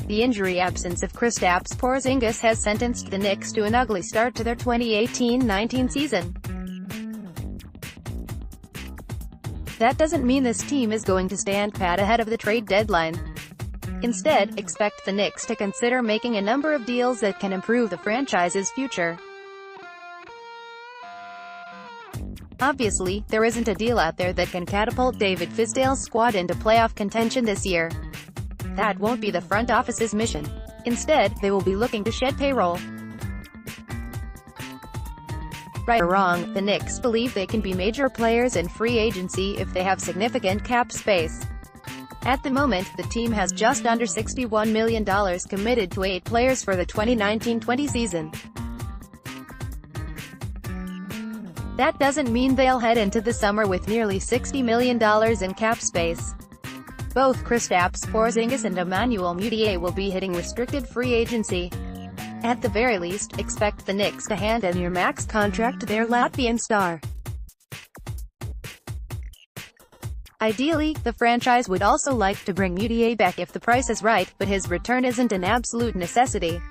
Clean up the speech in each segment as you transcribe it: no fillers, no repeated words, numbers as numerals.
The injury absence of Kristaps Porzingis has sentenced the Knicks to an ugly start to their 2018-19 season. That doesn't mean this team is going to stand pat ahead of the trade deadline. Instead, expect the Knicks to consider making a number of deals that can improve the franchise's future. Obviously, there isn't a deal out there that can catapult David Fizdale's squad into playoff contention this year. That won't be the front office's mission. Instead, they will be looking to shed payroll. Right or wrong, the Knicks believe they can be major players in free agency if they have significant cap space. At the moment, the team has just under $61 million committed to 8 players for the 2019-20 season. That doesn't mean they'll head into the summer with nearly $60 million in cap space. Both Kristaps Porzingis and Emmanuel Mudiay will be hitting restricted free agency. At the very least, expect the Knicks to hand a near-max contract to their Latvian star. Ideally, the franchise would also like to bring Mudiay back if the price is right, but his return isn't an absolute necessity.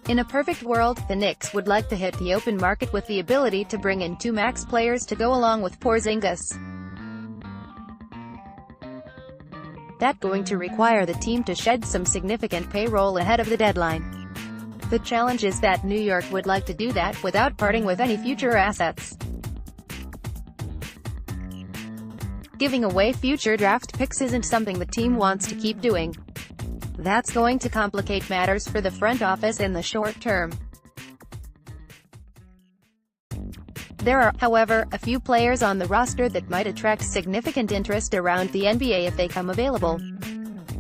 In a perfect world, the Knicks would like to hit the open market with the ability to bring in 2 max players to go along with Porzingis. That's going to require the team to shed some significant payroll ahead of the deadline. The challenge is that New York would like to do that without parting with any future assets. Giving away future draft picks isn't something the team wants to keep doing. That's going to complicate matters for the front office in the short term. There are, however, a few players on the roster that might attract significant interest around the NBA if they come available.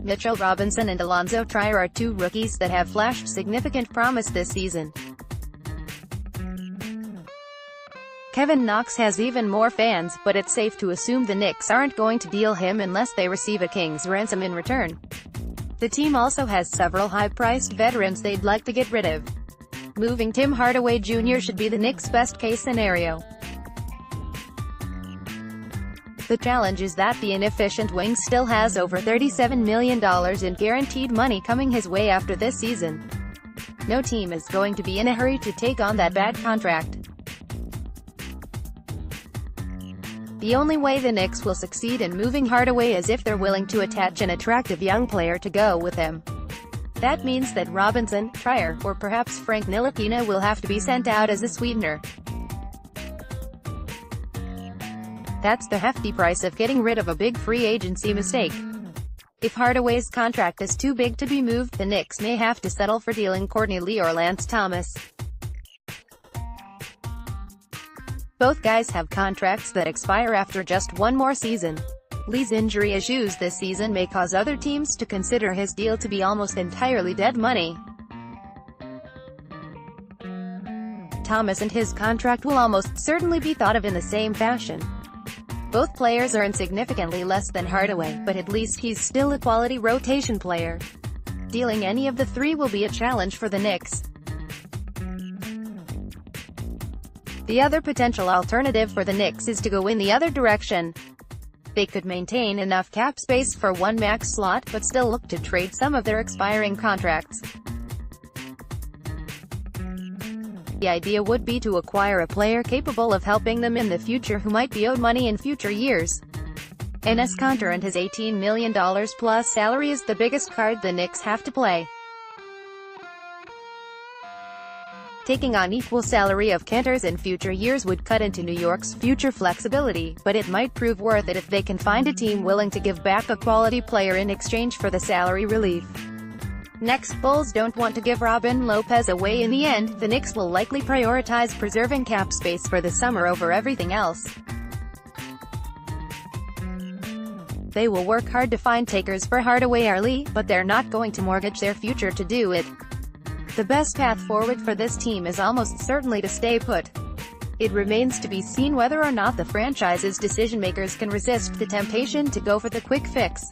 Mitchell Robinson and Alonzo Trier are 2 rookies that have flashed significant promise this season. Kevin Knox has even more fans, but it's safe to assume the Knicks aren't going to deal him unless they receive a king's ransom in return. The team also has several high-priced veterans they'd like to get rid of. Moving Tim Hardaway Jr. should be the Knicks' best-case scenario. The challenge is that the inefficient wing still has over $37 million in guaranteed money coming his way after this season. No team is going to be in a hurry to take on that bad contract. The only way the Knicks will succeed in moving Hardaway is if they're willing to attach an attractive young player to go with him. That means that Robinson, Trier, or perhaps Frank Ntilikina will have to be sent out as a sweetener. That's the hefty price of getting rid of a big free agency mistake. If Hardaway's contract is too big to be moved, the Knicks may have to settle for dealing Courtney Lee or Lance Thomas. Both guys have contracts that expire after just one more season. Lee's injury issues this season may cause other teams to consider his deal to be almost entirely dead money. Thomas and his contract will almost certainly be thought of in the same fashion. Both players earn significantly less than Hardaway, but at least he's still a quality rotation player. Dealing any of the 3 will be a challenge for the Knicks. The other potential alternative for the Knicks is to go in the other direction. They could maintain enough cap space for 1 max slot, but still look to trade some of their expiring contracts. The idea would be to acquire a player capable of helping them in the future who might be owed money in future years. Enes Kanter and his $18 million plus salary is the biggest card the Knicks have to play. Taking on equal salary of Kanter's in future years would cut into New York's future flexibility, but it might prove worth it if they can find a team willing to give back a quality player in exchange for the salary relief. Next, Bulls don't want to give Robin Lopez away in the end. The Knicks will likely prioritize preserving cap space for the summer over everything else. They will work hard to find takers for Hardaway or Lee, but they're not going to mortgage their future to do it. The best path forward for this team is almost certainly to stay put. It remains to be seen whether or not the franchise's decision-makers can resist the temptation to go for the quick fix.